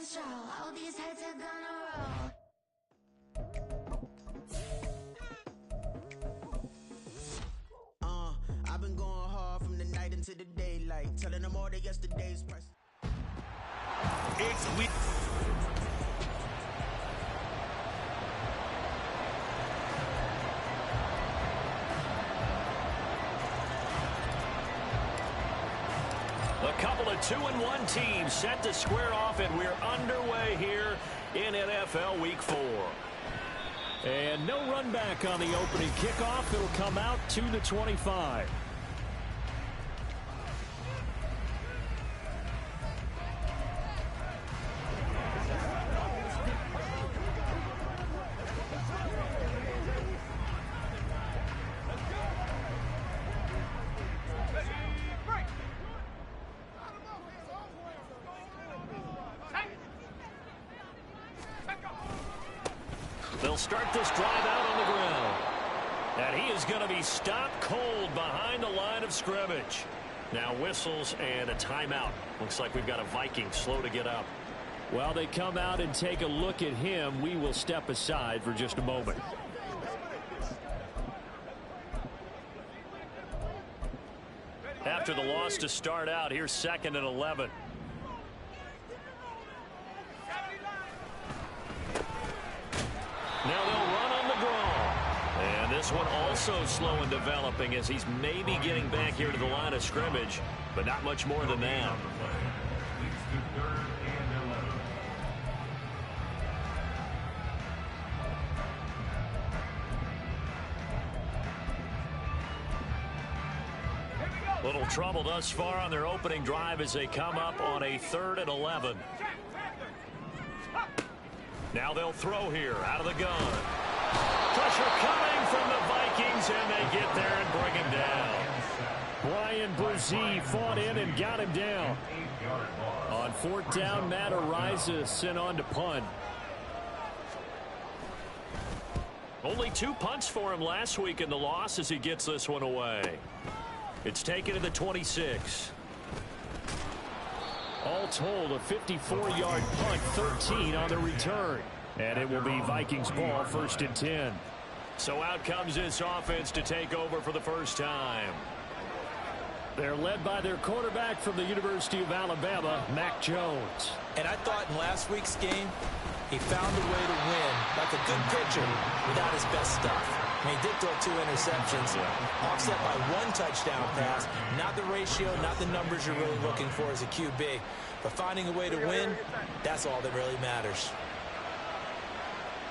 control. All these heads are gonna roll. I've been going hard from the night into the daylight, telling them all that yesterday's price. It's week. A couple of 2-1 teams set to square off, and we're underway here in NFL Week 4. And no run back on the opening kickoff. It'll come out to the 25. They'll start this drive out on the ground. And he is going to be stopped cold behind the line of scrimmage. Now whistles and a timeout. Looks like we've got a Viking slow to get up. While they come out and take a look at him, we will step aside for just a moment. After the loss to start out, here's 2nd and 11. Now they'll run on the draw. And this one also slow in developing as he's maybe getting back here to the line of scrimmage, but not much more than that. Little trouble thus far on their opening drive as they come up on a 3rd and 11. Now they'll throw here out of the gun. Pressure coming from the Vikings, and they get there and bring him down. Brian Brzee fought in and got him down. On 4th down, Matt Ariza sent on to punt. Only 2 punts for him last week in the loss as he gets this one away. It's taken to the 26. All told, a 54-yard punt, 13 on the return. And it will be Vikings ball, 1st and 10. So out comes this offense to take over for the first time. They're led by their quarterback from the University of Alabama, Mac Jones. And I thought in last week's game, he found a way to win like a good pitcher without his best stuff. I mean, he did throw 2 interceptions, offset by 1 touchdown pass. Not the ratio, not the numbers you're really looking for as a QB. But finding a way to win, that's all that really matters.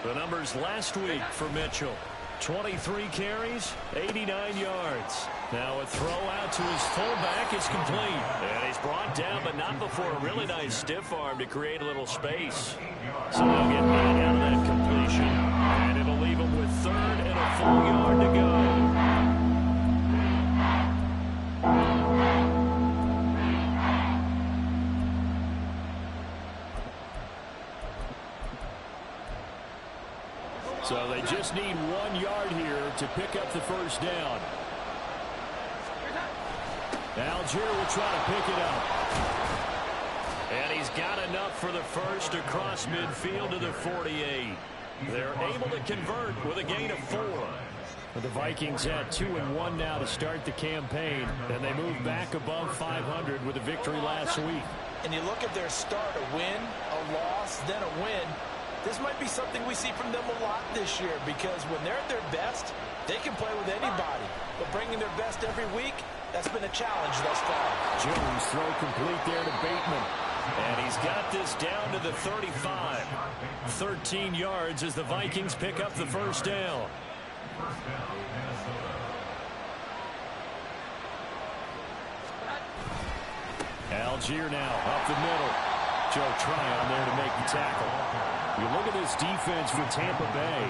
The numbers last week for Mitchell. 23 carries, 89 yards. Now a throw out to his fullback is complete. And he's brought down, but not before a really nice stiff arm to create a little space. So they'll get back out of that completion. And it'll leave him with 3rd and a full yard to go. So they just need 1 yard here to pick up the first down. Algier will try to pick it up. And he's got enough for the first across midfield to the 48. They're able to convert with a gain of 4. The Vikings had 2-1 now to start the campaign, and they moved back above 500 with a victory last week. And you look at their start, a win, a loss, then a win. This might be something we see from them a lot this year because when they're at their best, they can play with anybody. But bringing their best every week, that's been a challenge thus far. Jones throw complete there to Bateman. And he's got this down to the 35. 13 yards as the Vikings pick up the first down. Algier now up the middle. Joe Tryon there to make the tackle. You look at this defense for Tampa Bay.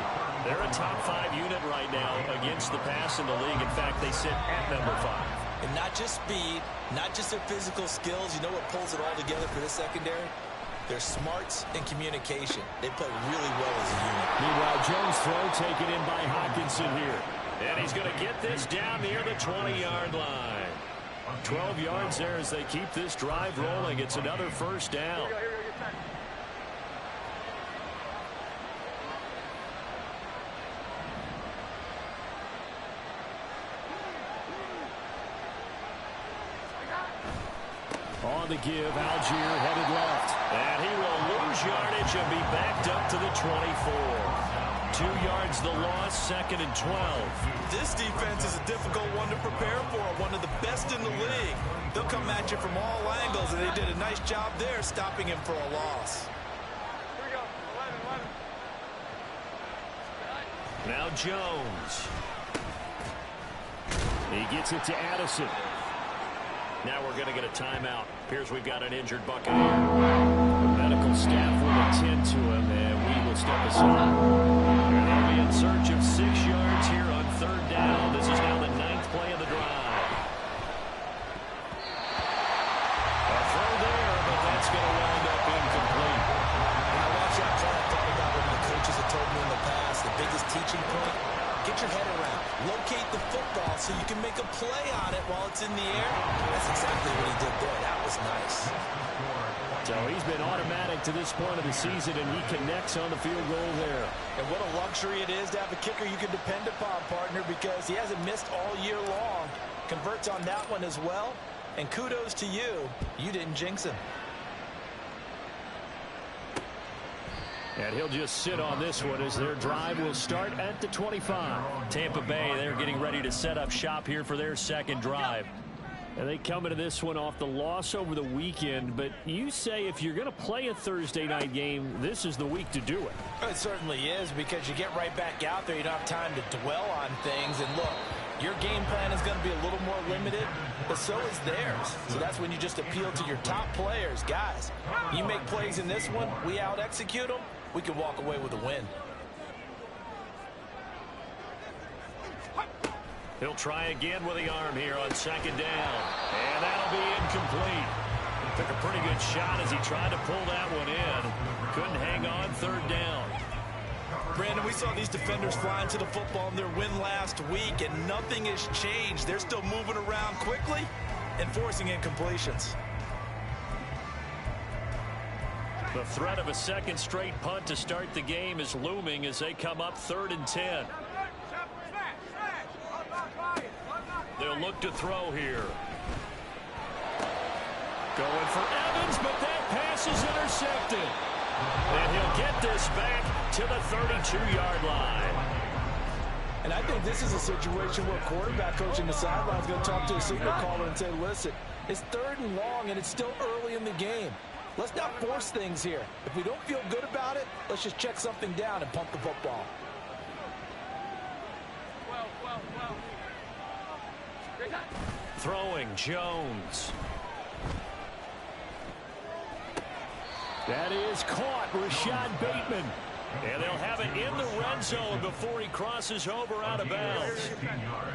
They're a top 5 unit right now against the pass in the league. In fact, they sit at number 5. And not just speed, not just their physical skills. You know what pulls it all together for this secondary? Their smarts and communication. They play really well as a unit. Meanwhile, Jones' throw taken in by Hockenson here. And he's going to get this down near the 20-yard line. 12 yards there as they keep this drive rolling. It's another first down. on the give. Algier headed left. And he will lose yardage and be backed up to the 24. 2 yards the loss, 2nd and 12. This defense is a difficult one to prepare for, one of the best in the league. They'll come at you from all angles, and they did a nice job there stopping him for a loss. Here we go, 11. Now Jones. He gets it to Addison. Now we're going to get a timeout. Appears we've got an injured Buccaneer. The medical staff will attend to him, and we will step aside. They'll be in search of 6 yards here on 3rd down. This is now the 9th play of the drive. A throw there, but that's going to wind up incomplete. When I watched that play, I thought about what my coaches have told me in the past. The biggest teaching point, get your head around. Locate the football so you can make a play on it while it's in the air. That's exactly what he did there. That was nice. So he's been automatic to this point of the season, and he connects on the field goal there. And what a luxury it is to have a kicker you can depend upon, partner, because he hasn't missed all year long. Converts on that one as well. And kudos to you. You didn't jinx him. And he'll just sit on this one as their drive will start at the 25. Tampa Bay, they're getting ready to set up shop here for their 2nd drive. And they come into this one off the loss over the weekend, but you say if you're going to play a Thursday night game, this is the week to do it. It certainly is, because you get right back out there. You don't have time to dwell on things. And look, your game plan is going to be a little more limited, but so is theirs. So that's when you just appeal to your top players. Guys, you make plays in this one, we out-execute them, we can walk away with a win. He'll try again with the arm here on 2nd down. And that'll be incomplete. Took a pretty good shot as he tried to pull that one in. Couldn't hang on 3rd down. Brandon, we saw these defenders flying to the football in their win last week, and nothing has changed. They're still moving around quickly and forcing incompletions. The threat of a 2nd straight punt to start the game is looming as they come up 3rd and 10. They'll look to throw here. Going for Evans, but that pass is intercepted. And he'll get this back to the 32-yard line. And I think this is a situation where a quarterback coach in the sideline is going to talk to a signal caller and say, listen, it's 3rd and long, and it's still early in the game. Let's not force things here. If we don't feel good about it, let's just check something down and pump the football. Throwing Jones. That is caught. Rashad Bateman. And they'll have it in the red zone before he crosses over out of bounds.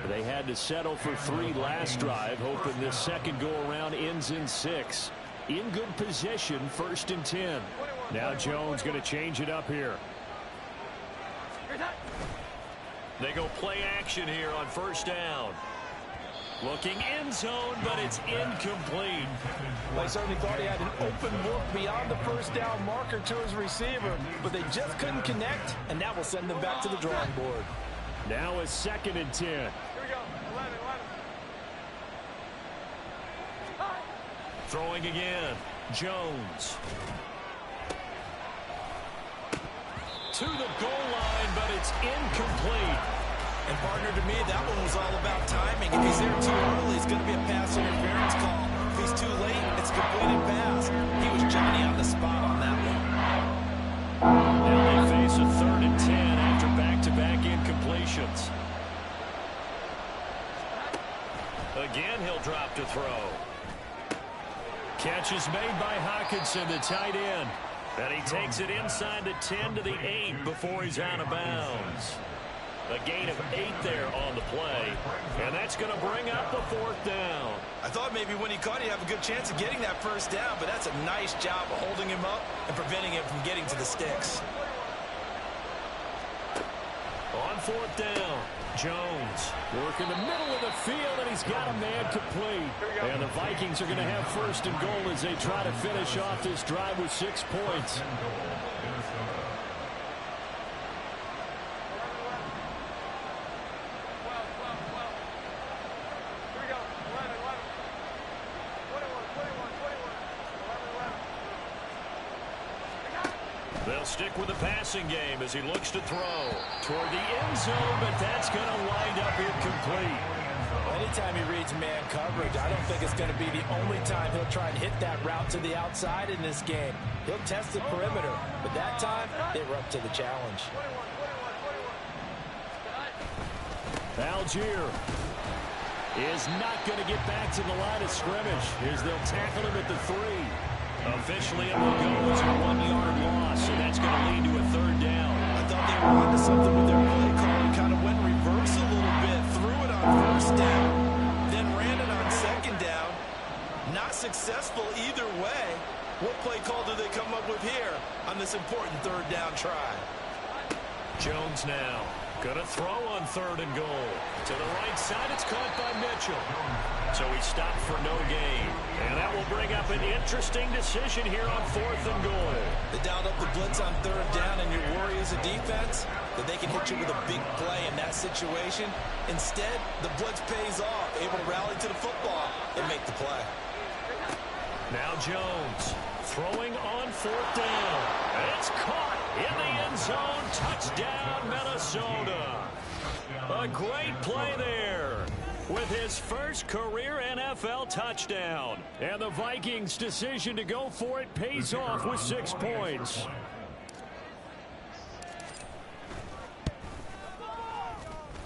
They had to settle for 3 last drive, hoping this 2nd go-around ends in 6. In good position, 1st and 10. Now Jones going to change it up here. They go play action here on 1st down. Looking end zone, but it's incomplete. Well, I certainly thought he had an open look beyond the 1st down marker to his receiver, but they just couldn't connect, and that will send them back to the drawing board. Now it's 2nd and 10. Here we go, 11. Throwing again. Jones. To the goal line, but it's incomplete. And partner, to me, that one was all about timing. If he's there too early, it's going to be a pass interference call. If he's too late, it's a completed pass. He was Johnny on the spot on that one. Now they face a 3rd and 10 after back-to-back incompletions. Again, he'll drop to throw. Catch is made by Hawkinson, the tight end. And he takes it inside the 10 to the 8 before he's out of bounds. A gain of 8 there on the play. And that's going to bring up the 4th down. I thought maybe when he caught it, he'd have a good chance of getting that 1st down, but that's a nice job of holding him up and preventing him from getting to the sticks. On 4th down, Jones working the middle of the field, and he's got a man complete. And the Vikings are going to have 1st and goal as they try to finish off this drive with 6 points. They'll stick with the passing game as he looks to throw toward the end zone, but that's going to wind up incomplete. Anytime he reads man coverage, I don't think it's going to be the only time he'll try and hit that route to the outside in this game. He'll test the perimeter, but that time they were up to the challenge. Algier is not going to get back to the line of scrimmage as they'll tackle him at the 3. Officially, it will go as a 1-yard loss, so that's going to lead to a 3rd down. I thought they were onto something with their play call. He kind of went reverse a little bit, threw it on 1st down, then ran it on 2nd down. Not successful either way. What play call do they come up with here on this important 3rd down try? Jones now going to throw on 3rd and goal. To the right side, it's caught by Mitchell. So he stopped for no gain. And that will bring up an interesting decision here on 4th and goal. They dialed up the blitz on 3rd down, and your worry as a defense that they can hit you with a big play in that situation. Instead, the blitz pays off, able to rally to the football and make the play. Now Jones throwing on 4th down. It's caught in the end zone. Touchdown, Minnesota. A great play there with his first career NFL touchdown. And the Vikings' decision to go for it pays off with 6 points.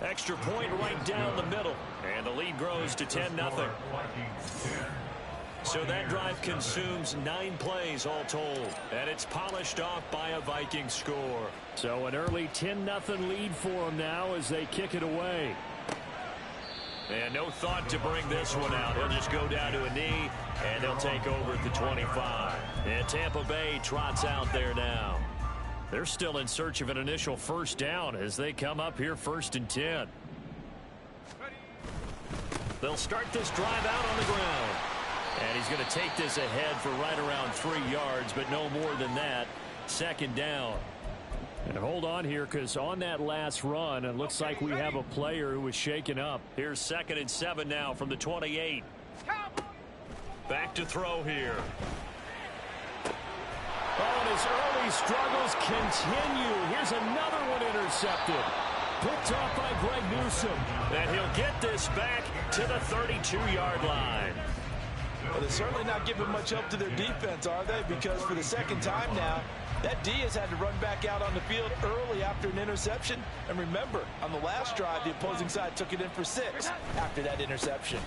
Extra point right down the middle. And the lead grows to 10-0. So that drive consumes 9 plays all told. And it's polished off by a Viking score. So an early 10-0 lead for them now as they kick it away. And no thought to bring this one out. He'll just go down to a knee, and they'll take over at the 25. And Tampa Bay trots out there now. They're still in search of an initial 1st down as they come up here 1st and 10. They'll start this drive out on the ground. And he's going to take this ahead for right around 3 yards, but no more than that. 2nd down. And hold on here, because on that last run, it looks like we have a player who was shaken up. Here's 2nd and 7 now from the 28. Back to throw here. Oh, and his early struggles continue. Here's another one intercepted. Picked off by Greg Newsome. And he'll get this back to the 32-yard line. Well, they're certainly not giving much help to their defense, are they? Because for the 2nd time now, that D has had to run back out on the field early after an interception. And remember, on the last drive, the opposing side took it in for 6 after that interception.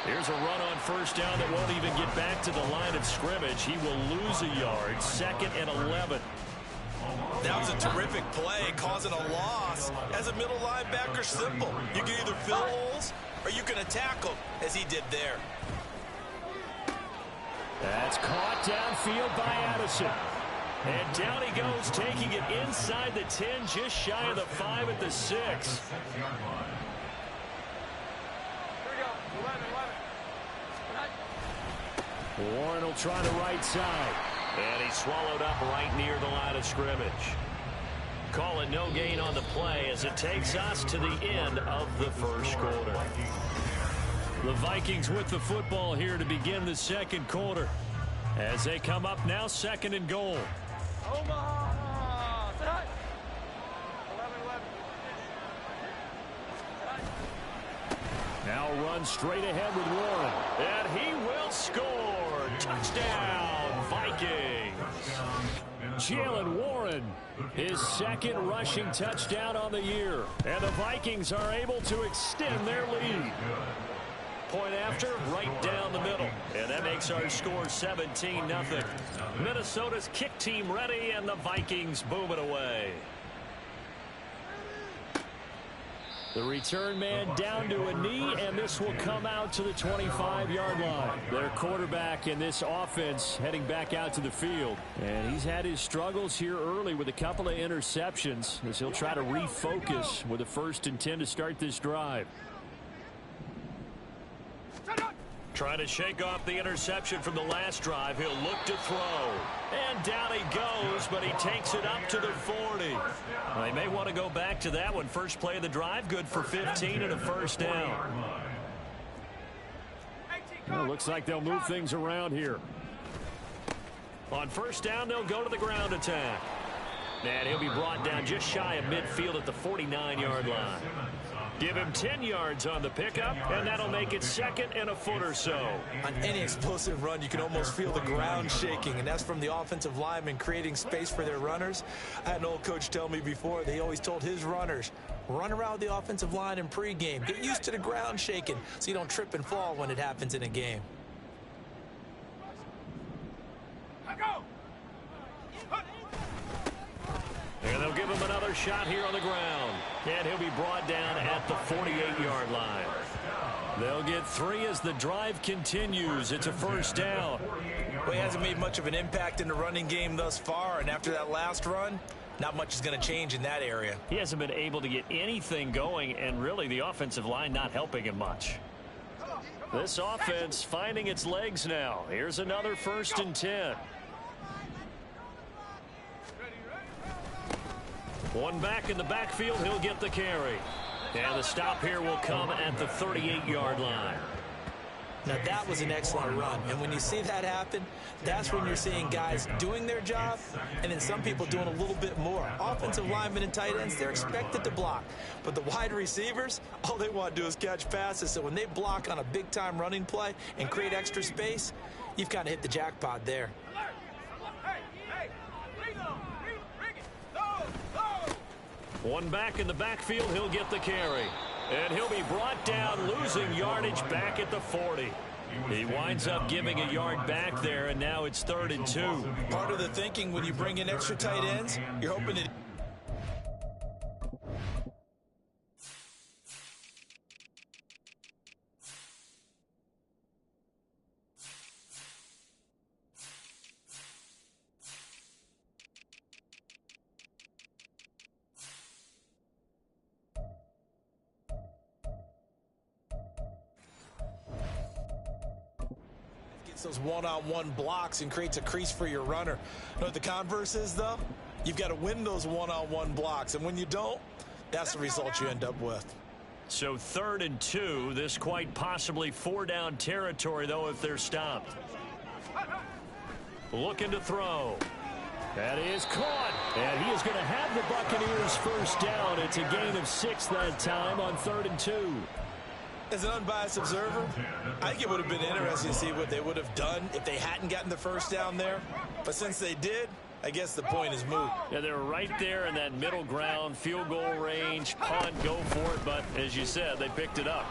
Here's a run on 1st down that won't even get back to the line of scrimmage. He will lose a yard. 2nd and 11. That was a terrific play, causing a loss. As a middle linebacker, simple. You can either fill holes or you can attack them, as he did there. That's caught downfield by Addison. And down he goes, taking it inside the 10, just shy of the 5 at the 6. Here we go. 11. Warren will try the right side. And he's swallowed up right near the line of scrimmage. Call it no gain on the play as it takes us to the end of the 1st quarter. The Vikings with the football here to begin the 2nd quarter. As they come up now 2nd and goal. Omaha. 11. Now run straight ahead with Warren. And he will score. Touchdown, Vikings. Jalen Warren, his 2nd rushing touchdown on the year. And the Vikings are able to extend their lead. Point after, right down the middle. And that makes our score 17-0. Minnesota's kick team ready, and the Vikings boom it away. The return man down to a knee, and this will come out to the 25-yard line. Their quarterback in this offense heading back out to the field. And he's had his struggles here early with a couple of interceptions as he'll try to refocus with a 1st and 10 to start this drive. Trying to shake off the interception from the last drive. He'll look to throw. And down he goes, but he takes it up to the 40. Well, they may want to go back to that one. First play of the drive, good for 15 and a 1st down. Well, looks like they'll move things around here. On first down, they'll go to the ground attack. And he'll be brought down just shy of midfield at the 49-yard line. Give him 10 yards on the pickup, and that'll make it 2nd and a foot or so. On any explosive run, you can almost feel the ground shaking, and that's from the offensive linemen creating space for their runners. I had an old coach tell me before, they always told his runners, run around the offensive line in pregame. Get used to the ground shaking so you don't trip and fall when it happens in a game. And they'll give him another shot here on the ground. And he'll be brought down at the 48-yard line. They'll get 3 as the drive continues. It's a first down. Well, he hasn't made much of an impact in the running game thus far, and after that last run, not much is going to change in that area. He hasn't been able to get anything going, and really the offensive line not helping him much. This offense finding its legs now. Here's another 1st and 10. One back in the backfield, he'll get the carry. And the stop here will come at the 38-yard line. Now that was an excellent run, and when you see that happen, that's when you're seeing guys doing their job and then some people doing a little bit more. Offensive linemen and tight ends, they're expected to block, but the wide receivers, all they want to do is catch passes. So when they block on a big-time running play and create extra space, you've kind of hit the jackpot there. One back in the backfield, he'll get the carry. And he'll be brought down, losing yardage back at the 40. He winds up giving a yard back there, and now it's 3rd and 2. Part of the thinking when you bring in extra tight ends, you're hoping to... those one-on-one blocks and creates a crease for your runner. You know what the converse is, though? You've got to win those one-on-one blocks, and when you don't, that's the result you end up with. So 3rd and 2, this quite possibly 4-down territory, though, if they're stopped. Looking to throw. That is caught, and he is going to have the Buccaneers first down. It's a gain of 6 that time on 3rd and 2. As an unbiased observer, I think it would have been interesting to see what they would have done if they hadn't gotten the first down there. But since they did, I guess the point is moot. Yeah, they're right there in that middle ground, field goal range, punt, go for it. But as you said, they picked it up.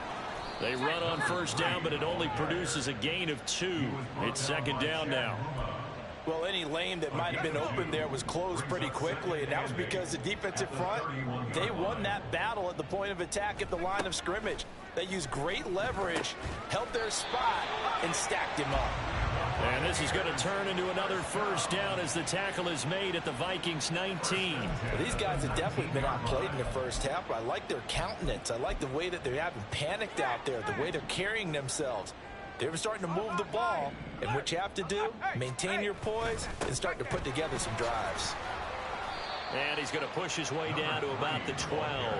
They run on first down, but it only produces a gain of 2. It's 2nd down now. Well, any lane that might have been open there was closed pretty quickly, and that was because the defensive front, they won that battle at the point of attack at the line of scrimmage. They used great leverage, held their spot, and stacked him up. And this is going to turn into another first down as the tackle is made at the Vikings 19. Well, these guys have definitely been outplayed in the first half, but I like their countenance. I like the way that they haven't panicked out there, the way they're carrying themselves. They're starting to move the ball, and what you have to do, maintain your poise and start to put together some drives. And he's going to push his way down to about the 12.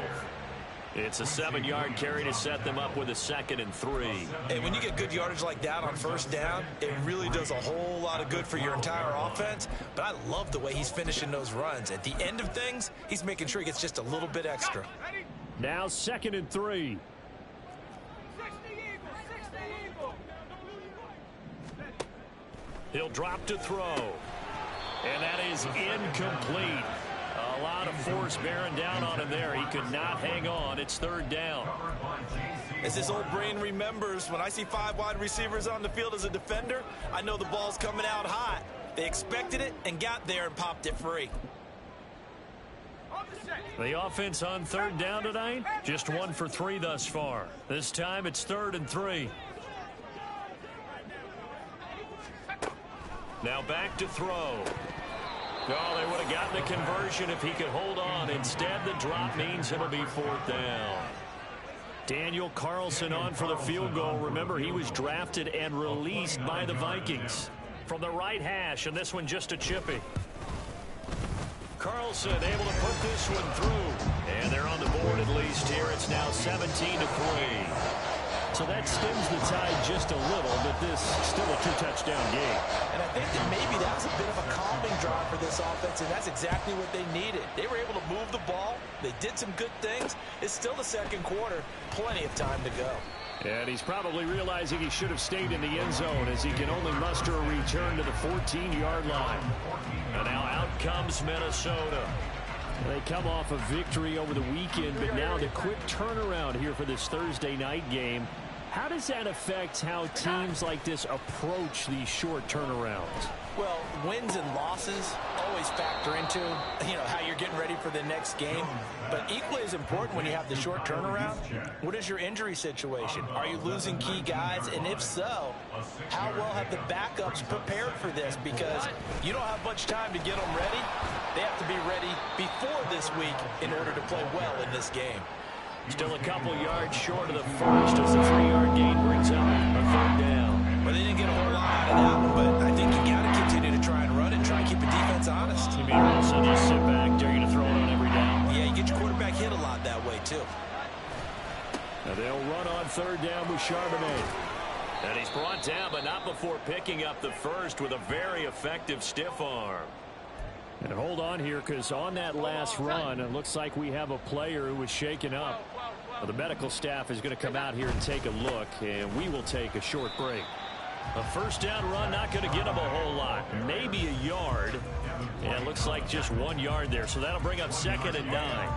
It's a 7-yard carry to set them up with a 2nd and 3. And when you get good yardage like that on first down, it really does a whole lot of good for your entire offense. But I love the way he's finishing those runs. At the end of things, he's making sure he gets just a little bit extra. Now 2nd and 3. He'll drop to throw. And that is incomplete. A lot of force bearing down on him there. He could not hang on. It's 3rd down. As this old brain remembers, when I see 5 wide receivers on the field as a defender, I know the ball's coming out hot. They expected it and got there and popped it free. The offense on 3rd down tonight, just 1 for 3 thus far. This time it's 3rd and 3. Now back to throw. Oh, they would have gotten the conversion if he could hold on. Instead, the drop means it'll be 4th down. Daniel Carlson on for the field goal. Remember, he was drafted and released by the Vikings. From the right hash, and this one just a chippy. Carlson able to put this one through. And they're on the board at least here. It's now 17-3. So that stems the tide just a little, but this still a 2-touchdown game. And I think that maybe that was a bit of this offense, and that's exactly what they needed. They were able to move the ball. They did some good things. It's still the second quarter. Plenty of time to go. And he's probably realizing he should have stayed in the end zone as he can only muster a return to the 14-yard line. And now out comes Minnesota. They come off a victory over the weekend, but now the quick turnaround here for this Thursday night game. How does that affect how teams like this approach these short turnarounds? Well, wins and losses always factor into, how you're getting ready for the next game. But equally as important when you have the short turnaround, what is your injury situation? Are you losing key guys? And if so, how well have the backups prepared for this? Because you don't have much time to get them ready. They have to be ready before this week in order to play well in this game. Still a couple yards short of the first as the 3-yard gain brings up a third down. Well, they didn't get a whole lot out of that one, but I think you got to continue to try and run and try and keep the defense honest. You mean also just sit back, dare you to throw it on every down? Yeah, you get your quarterback hit a lot that way, too. Now they'll run on third down with Charbonnet. And he's brought down, but not before picking up the first with a very effective stiff arm. And hold on here, because on that last run, it looks like we have a player who was shaken up. Well, the medical staff is going to come out here and take a look, and we will take a short break. A first down run, not going to get him a whole lot. Maybe a yard. And it looks like just 1 yard there, so that'll bring up 2nd and 9.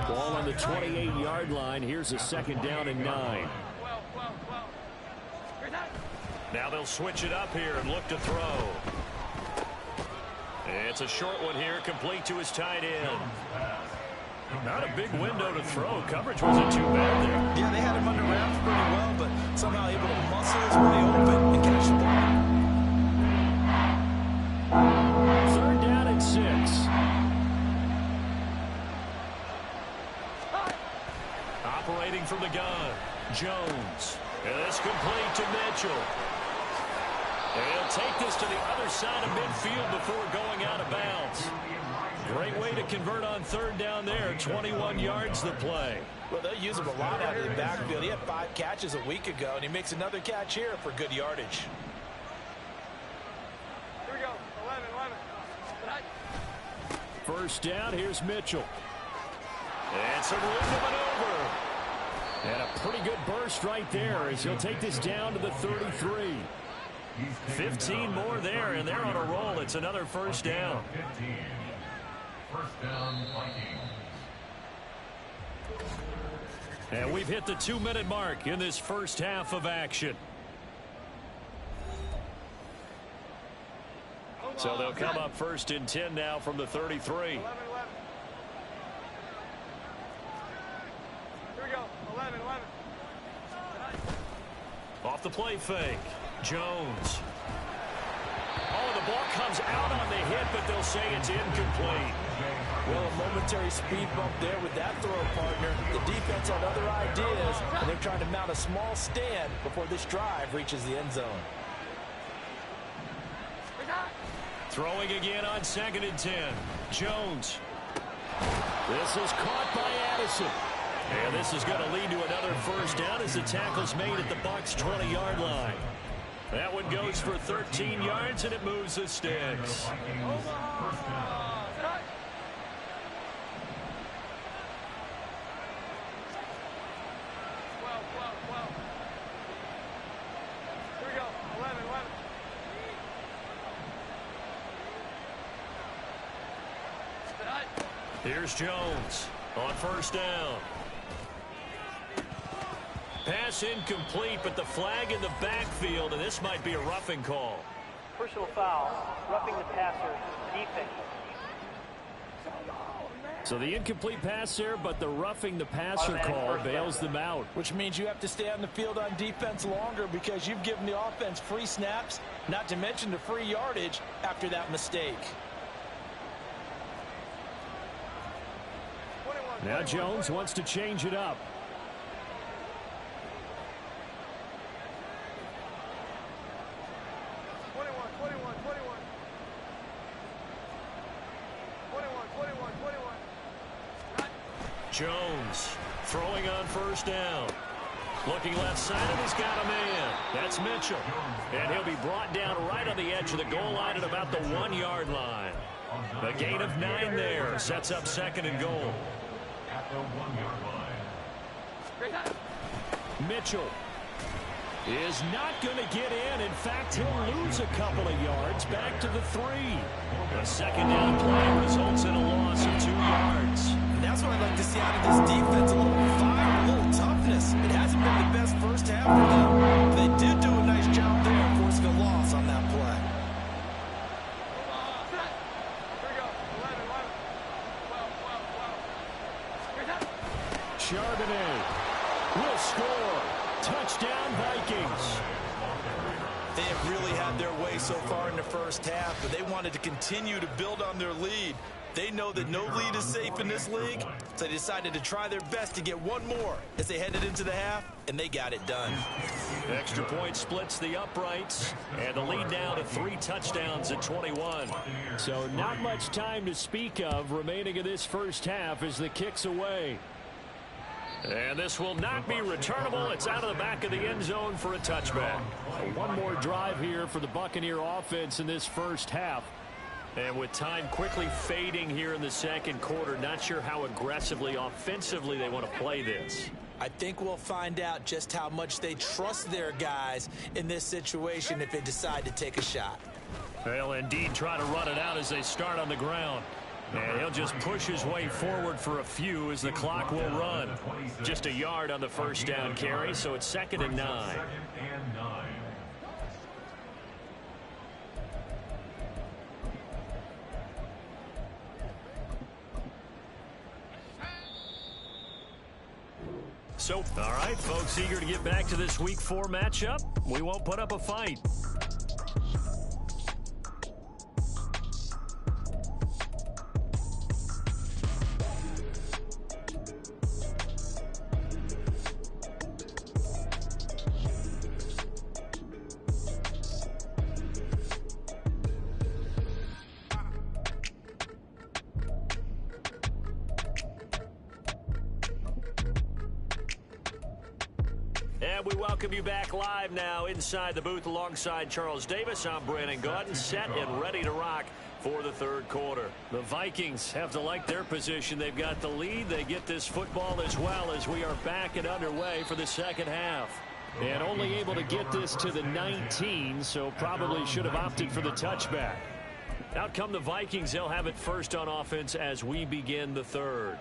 Ball on the 28-yard line. Here's a 2nd down and 9. Now they'll switch it up here and look to throw. It's a short one here, complete to his tight end. Not a big window to throw. Coverage wasn't too bad there. Yeah, they had him under wraps pretty well, but somehow able to muscle his way open and catch the ball. 3rd down and 6. Operating from the gun, Jones. And it's complete to Mitchell. And he'll take this to the other side of midfield before going out of bounds. Great way to convert on 3rd down there. 21 yards the play. Well, they'll use him a lot out of the backfield. He had 5 catches a week ago, and he makes another catch here for good yardage. Here we go. 11. 1st down, here's Mitchell. And some room to maneuver. And a pretty good burst right there as he'll take this down to the 33. 15 more there, and they're on a roll. It's another 1st down. 1st down, Vikings. And we've hit the 2-minute mark in this first half of action. So they'll come up 1st and 10 now from the 33. 11. Here we go. 11. Off the play fake. Jones. Oh, the ball comes out on the hit, but they'll say it's incomplete. Well, a momentary speed bump there with that throw partner. The defense had other ideas, and they're trying to mount a small stand before this drive reaches the end zone. Throwing again on 2nd and 10. Jones. This is caught by Addison. And this is going to lead to another 1st down as the tackle's made at the Bucs 20-yard line. That one goes for 13 yards, and it moves the sticks. Here we go. 11. Here's Jones on 1st down. Pass incomplete, but the flag in the backfield, and this might be a roughing call. Personal foul, roughing the passer, defense. So the incomplete pass there, but the roughing the passer call bails them out. Which means you have to stay on the field on defense longer because you've given the offense free snaps, not to mention the free yardage after that mistake. Now Jones wants to change it up. Jones throwing on 1st down. Looking left side, and he's got a man. That's Mitchell. And he'll be brought down right on the edge of the goal line at about the 1-yard line. A gain of 9 there. Sets up 2nd and goal. At the 1-yard line. Mitchell is not going to get in. In fact, he'll lose a couple of yards back to the 3. A 2nd down play results in a loss of 2 yards. And that's what I'd like to see out of this defense. A little fire, a little toughness. It hasn't been the best first half for them. They did do a nice job there, forcing a loss on that play. Charbonnet will score. Touchdown, Vikings. They have really had their way so far in the first half, but they wanted to continue to build on their lead. They know that no lead is safe in this league, so they decided to try their best to get one more as they headed into the half, and they got it done. Extra point splits the uprights, and the lead now to 3 touchdowns at 21. So not much time to speak of remaining in this first half as the kick's away. And this will not be returnable. It's out of the back of the end zone for a touchback. One more drive here for the Buccaneer offense in this first half. And with time quickly fading here in the second quarter, not sure how aggressively, offensively they want to play this. I think we'll find out just how much they trust their guys in this situation if they decide to take a shot. They'll indeed try to run it out as they start on the ground. And he'll just push his way forward for a few as the clock will run. Just a yard on the first down carry, so it's 2nd and 9. So, all right, folks, eager to get back to this Week 4 matchup. We won't put up a fight. And we welcome you back live now inside the booth alongside Charles Davis. I'm Brandon Gaudin, set and ready to rock for the third quarter. The Vikings have to like their position. They've got the lead. They get this football as well as we are back and underway for the second half. And only able to get this to the 19, so probably should have opted for the touchback. Out come the Vikings. They'll have it first on offense as we begin the third.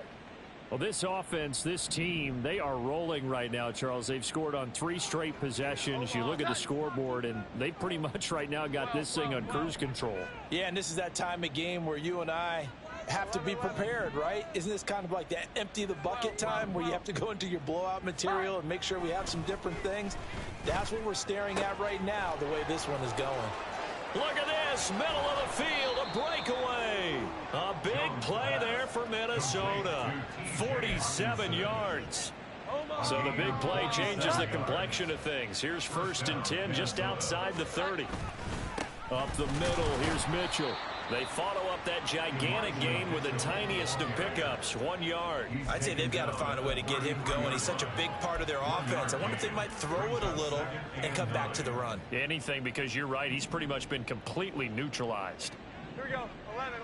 Well, this offense, this team, they are rolling right now, Charles. They've scored on 3 straight possessions. You look at the scoreboard, and they pretty much right now got this thing on cruise control. Yeah, and this is that time of game where you and I have to be prepared, right? Isn't this kind of like that empty the bucket time where you have to go into your blowout material and make sure we have some different things? That's what we're staring at right now, the way this one is going. Look at this, middle of the field, a breakaway. A big play there for Minnesota. 47 yards. So the big play changes the complexion of things. Here's 1st and 10 just outside the 30. Up the middle, here's Mitchell. They follow up that gigantic gain with the tiniest of pickups, 1 yard. I'd say they've got to find a way to get him going. He's such a big part of their offense. I wonder if they might throw it a little and come back to the run. Anything, because you're right. He's pretty much been completely neutralized. Here we go. 11.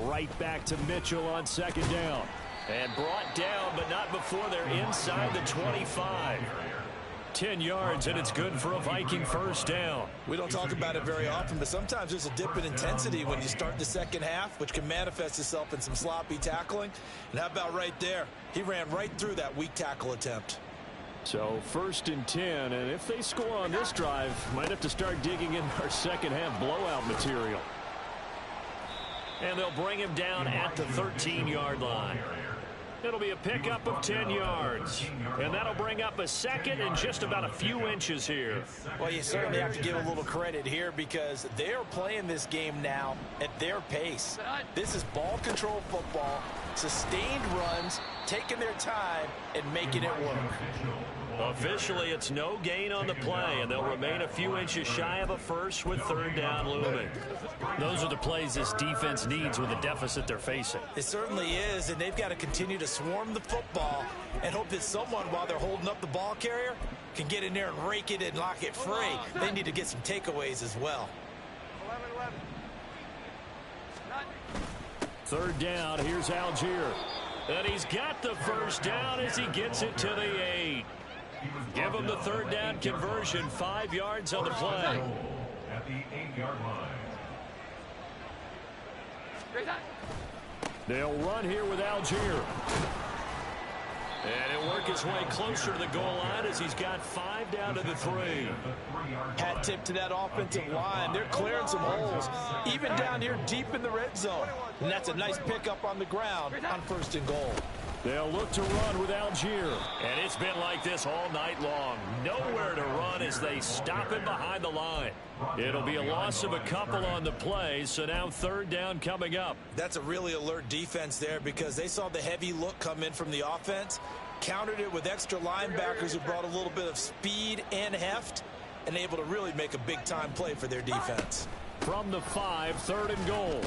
Right back to Mitchell on 2nd down. And brought down, but not before they're inside the 25. 10 yards, and it's good for a Viking first down. We don't talk about it very often, but sometimes there's a dip in intensity when you start the second half, which can manifest itself in some sloppy tackling. And how about right there? He ran right through that weak tackle attempt. So 1st and 10, and if they score on this drive, might have to start digging in our second half blowout material. And they'll bring him down at the 13-yard line. It'll be a pickup of 10 yards. And that'll bring up a 2nd and just about a few inches here. Well, you certainly have to give a little credit here because they're playing this game now at their pace. This is ball control football, sustained runs, taking their time, and making it work. Officially, it's no gain on the play, and they'll remain a few inches shy of a first with 3rd down looming. Those are the plays this defense needs with the deficit they're facing. It certainly is, and they've got to continue to swarm the football and hope that someone, while they're holding up the ball carrier, can get in there and rake it and lock it free. They need to get some takeaways as well. 11. Third down, here's Algier. And he's got the first down as he gets it to the 8. Give him the third down conversion, 5 yards on the play. At the 8-yard line. They'll run here with Algier. And he'll work his way closer to the goal line as he's got 5 down to the 3. Hat tip to that offensive line. They're clearing some holes, even down here deep in the red zone. And that's a nice pickup on the ground on 1st and goal. They'll look to run with Algier. And it's been like this all night long. Nowhere to run as they stop him behind the line. It'll be a loss of a couple on the play, so now 3rd down coming up. That's a really alert defense there because they saw the heavy look come in from the offense, countered it with extra linebackers who brought a little bit of speed and heft, and able to really make a big-time play for their defense. From the 5, 3rd and goal.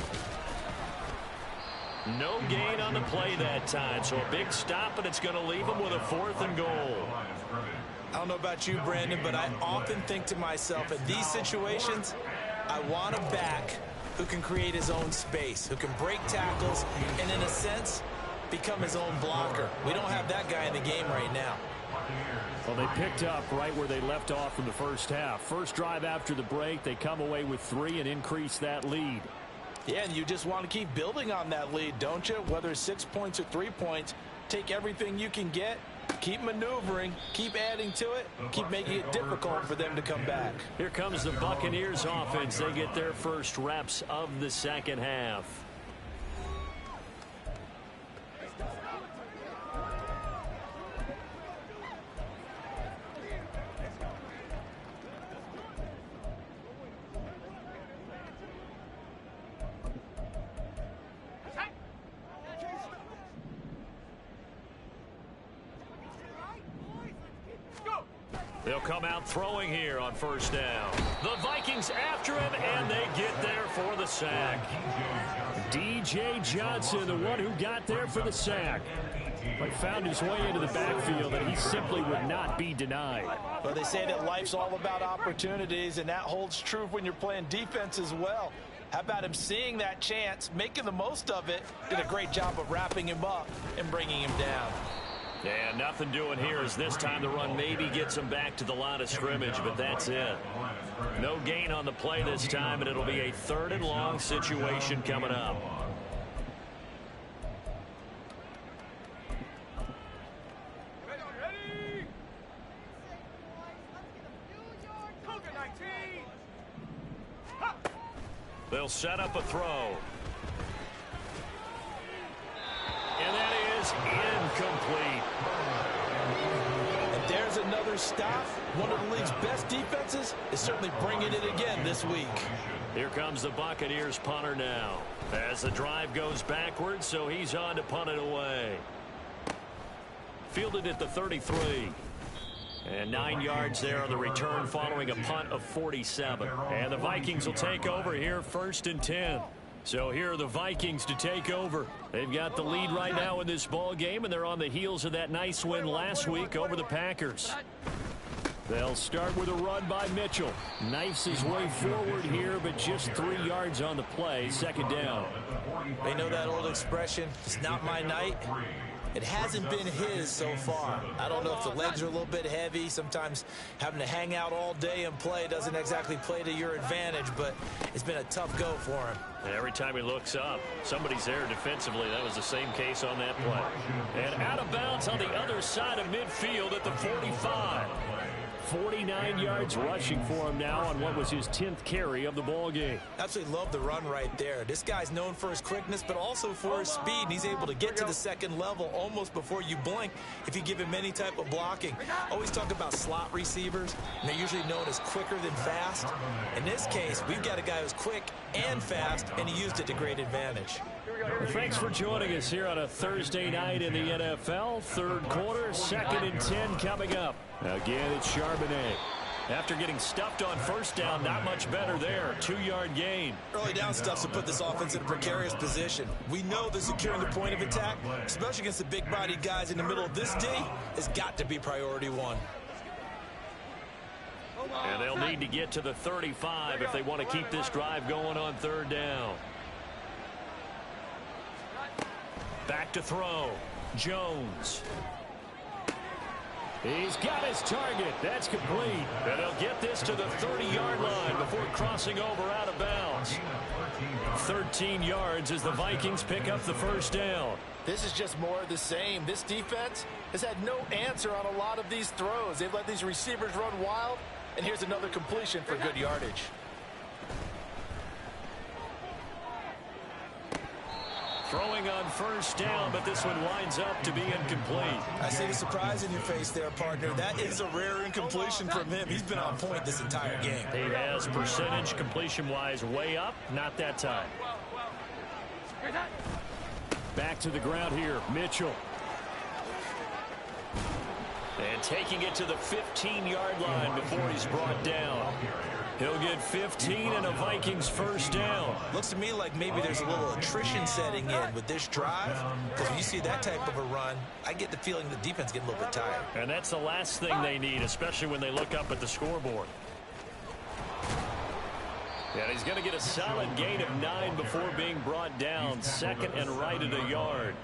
No gain on the play that time, so a big stop, and it's going to leave them with a 4th and goal. I don't know about you, Brandon, but I often think to myself, in these situations, I want a back who can create his own space, who can break tackles, and in a sense, become his own blocker. We don't have that guy in the game right now. Well, they picked up right where they left off in the first half. First drive after the break, they come away with 3 and increase that lead. Yeah, and you just want to keep building on that lead, don't you? Whether it's 6 points or 3 points, take everything you can get, keep maneuvering, keep adding to it, keep making it difficult for them to come back. Here comes the Buccaneers offense. They get their first reps of the second half. They'll come out throwing here on 1st down. The Vikings after him, and they get there for the sack. DJ Johnson, the one who got there for the sack. But found his way into the backfield, and he simply would not be denied. Well, they say that life's all about opportunities, and that holds true when you're playing defense as well. How about him seeing that chance, making the most of it, did a great job of wrapping him up and bringing him down. Yeah, nothing doing here as this time the run maybe gets him back to the line of scrimmage, but that's it. No gain on the play this time, and it'll be a 3rd and long situation coming up. They'll set up a throw. And that is incomplete. And there's another stop. One of the league's best defenses is certainly bringing it again this week. Here comes the Buccaneers punter now. As the drive goes backwards, so he's on to punt it away. Fielded at the 33. And 9 yards there on the return following a punt of 47. And the Vikings will take over here 1st and 10. So here are the Vikings to take over. They've got the lead right now in this ball game, and they're on the heels of that nice win last week over the Packers. They'll start with a run by Mitchell. Knifes his way forward here, but just 3 yards on the play. 2nd down. They know that old expression, it's not my night. It hasn't been his so far. I don't know if the legs are a little bit heavy. Sometimes having to hang out all day and play doesn't exactly play to your advantage, but it's been a tough go for him. Every time he looks up, somebody's there defensively. That was the same case on that play. And out of bounds on the other side of midfield at the 45. 49 yards rushing for him now on what was his 10th carry of the ball game. Absolutely love the run right there. This guy's known for his quickness, but also for his speed. And he's able to get to the 2nd level almost before you blink if you give him any type of blocking. Always talk about slot receivers, and they're usually known as quicker than fast. In this case, we've got a guy who's quick and fast, and he used it to great advantage. Well, thanks for joining us here on a Thursday night in the NFL. 3rd quarter, 2nd and 10 coming up. Again, it's Charbonnet. After getting stuffed on 1st down, not much better there. 2-yard gain. Early down stuff to put this offense in a precarious position. We know that securing the point of attack, especially against the big-bodied guys in the middle of this D, has got to be priority 1. And they'll need to get to the 35 if they want to keep this drive going on 3rd down. Back to throw. Jones. He's got his target. That's complete. And he'll get this to the 30-yard line before crossing over out of bounds. 13 yards as the Vikings pick up the first down. This is just more of the same. This defense has had no answer on a lot of these throws. They've let these receivers run wild, and here's another completion for good yardage. Throwing on first down, but this one winds up to be incomplete. I see the surprise in your face there, partner. That is a rare incompletion from him. He's been on point this entire game. He has percentage completion-wise way up, not that time. Back to the ground here, Mitchell. And taking it to the 15-yard line before he's brought down. He'll get 15 and a Vikings first down. Looks to me like maybe there's a little attrition setting in with this drive. Because when you see that type of a run, I get the feeling the defense getting a little bit tired. And that's the last thing they need, especially when they look up at the scoreboard. And he's going to get a solid gain of 9 before being brought down. Second and right at a yard.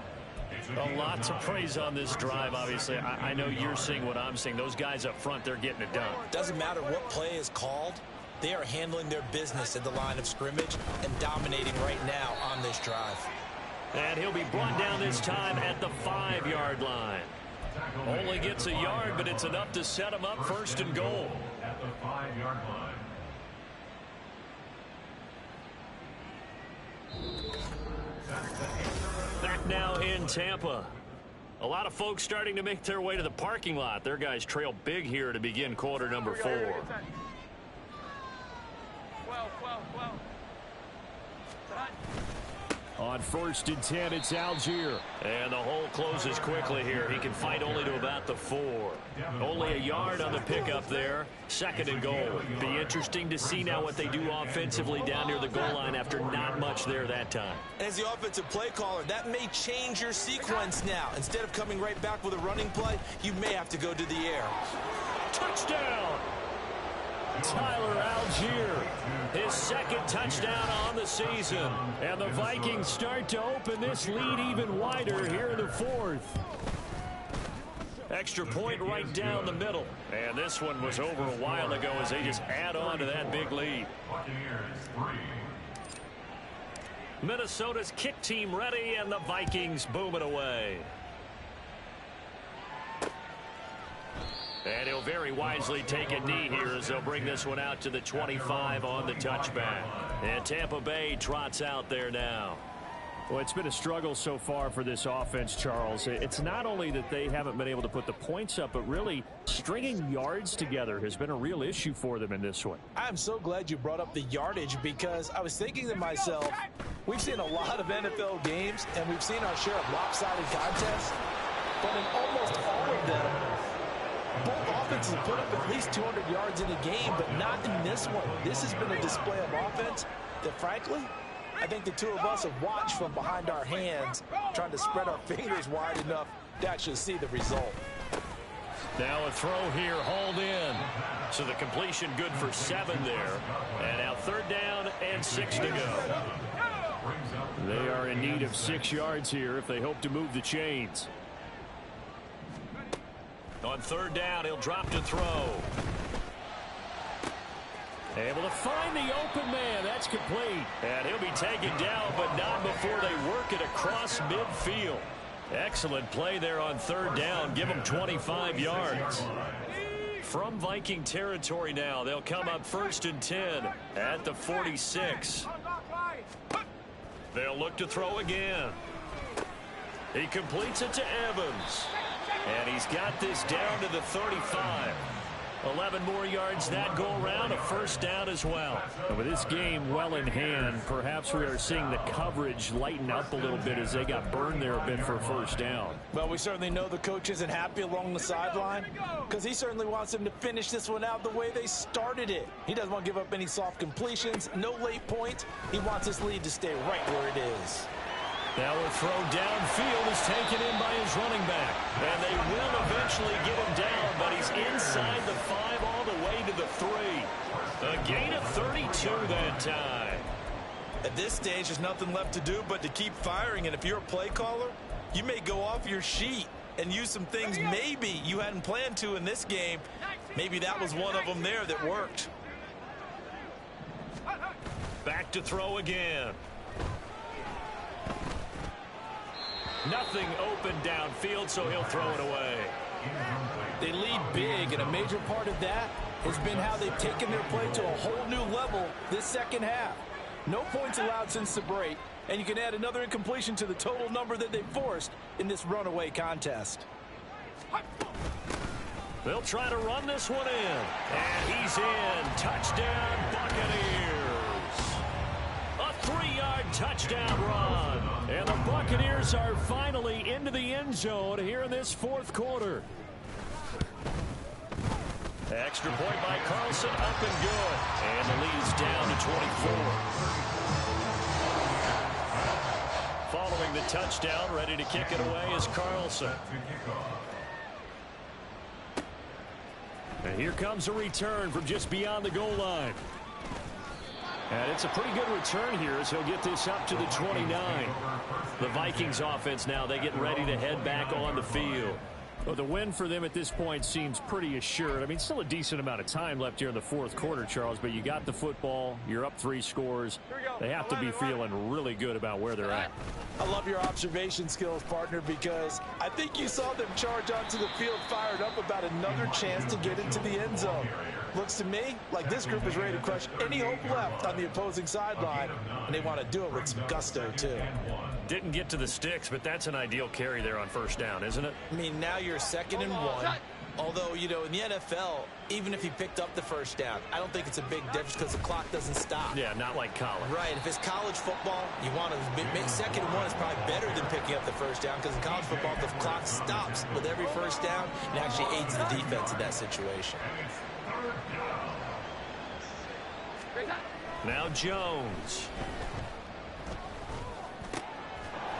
A lot to praise on this drive, obviously. I know you're seeing what I'm seeing. Those guys up front, they're getting it done. Doesn't matter what play is called. They are handling their business at the line of scrimmage and dominating right now on this drive. And he'll be brought down this time at the 5-yard line. Only gets a yard, but it's enough to set him up first and goal. At the 5-yard line. Back now in Tampa. A lot of folks starting to make their way to the parking lot. Their guys trail big here to begin quarter number 4. 12. On first and 10, it's Algier. And the hole closes quickly here. He can fight only to about the 4. Only a yard on the pickup there. Second and goal. Be interesting to see now what they do offensively down near the goal line after not much there that time. As the offensive play caller, that may change your sequence now. Instead of coming right back with a running play, you may have to go to the air. Touchdown! Tyler Algier, his second touchdown on the season. And the Vikings start to open this lead even wider here in the 4th. Extra point right down the middle. And this one was over a while ago as they just add on to that big lead. Minnesota's kick team ready, and the Vikings boom it away. And he'll very wisely take a knee here as they'll bring this one out to the 25 on the touchback. And Tampa Bay trots out there now. Well, it's been a struggle so far for this offense, Charles. It's not only that they haven't been able to put the points up, but really stringing yards together has been a real issue for them in this one. I'm so glad you brought up the yardage because I was thinking to myself, we've seen a lot of NFL games and we've seen our share of lopsided contests, but in almost all of them, both offenses have put up at least 200 yards in a game, but not in this one. This has been a display of offense that, frankly, I think the two of us have watched from behind our hands, trying to spread our fingers wide enough to actually see the result. Now a throw here, hauled in. So the completion good for 7 there. And now 3rd down and 6 to go. They are in need of 6 yards here if they hope to move the chains. On 3rd down, he'll drop to throw. Able to find the open man. That's complete. And he'll be taken down, but not before they work it across midfield. Excellent play there on 3rd down. Give them 25 yards. From Viking territory now, they'll come up 1st and 10 at the 46. They'll look to throw again. He completes it to Evans. And he's got this down to the 35. 11 more yards that go around, a 1st down as well. And with this game well in hand, perhaps we are seeing the coverage lighten up a little bit as they got burned there a bit for a 1st down. Well, we certainly know the coach isn't happy along the sideline because he certainly wants them to finish this one out the way they started it. He doesn't want to give up any soft completions, no late points. He wants this lead to stay right where it is. Now a throw downfield is taken in by his running back. And they will eventually get him down, but he's inside the 5 all the way to the 3. A gain of 32 that time. At this stage, there's nothing left to do but to keep firing. And if you're a play caller, you may go off your sheet and use some things maybe you hadn't planned to in this game. Maybe that was one of them there that worked. Back to throw again. Nothing open downfield, so he'll throw it away. They lead big, and a major part of that has been how they've taken their play to a whole new level this second half. No points allowed since the break, and you can add another incompletion to the total number that they forced in this runaway contest. They'll try to run this one in. And he's in. Touchdown, Buccaneers. A 3-yard touchdown run. And the Buccaneers are finally into the end zone here in this fourth quarter. Extra point by Carlson, up and good. And the lead's down to 24. Following the touchdown, ready to kick it away is Carlson. And here comes a return from just beyond the goal line. And it's a pretty good return here as he'll get this up to the 29. The Vikings offense now, they get ready to head back on the field. Well, the win for them at this point seems pretty assured. I mean, still a decent amount of time left here in the fourth quarter, Charles, but you got the football. You're up 3 scores. They have to be feeling really good about where they're at. I love your observation skills, partner, because I think you saw them charge onto the field fired up about another chance to get into the end zone. Looks to me like this group is ready to crush any hope left on the opposing sideline, and they want to do it with some gusto, too. Didn't get to the sticks, but that's an ideal carry there on first down, isn't it? I mean, now you're 2nd and 1. Although, you know, in the NFL, even if he picked up the first down, I don't think it's a big difference because the clock doesn't stop. Yeah, not like college. Right. If it's college football, you want to make 2nd and 1 is probably better than picking up the first down because in college football, the clock stops with every first down and actually aids the defense in that situation. Now Jones.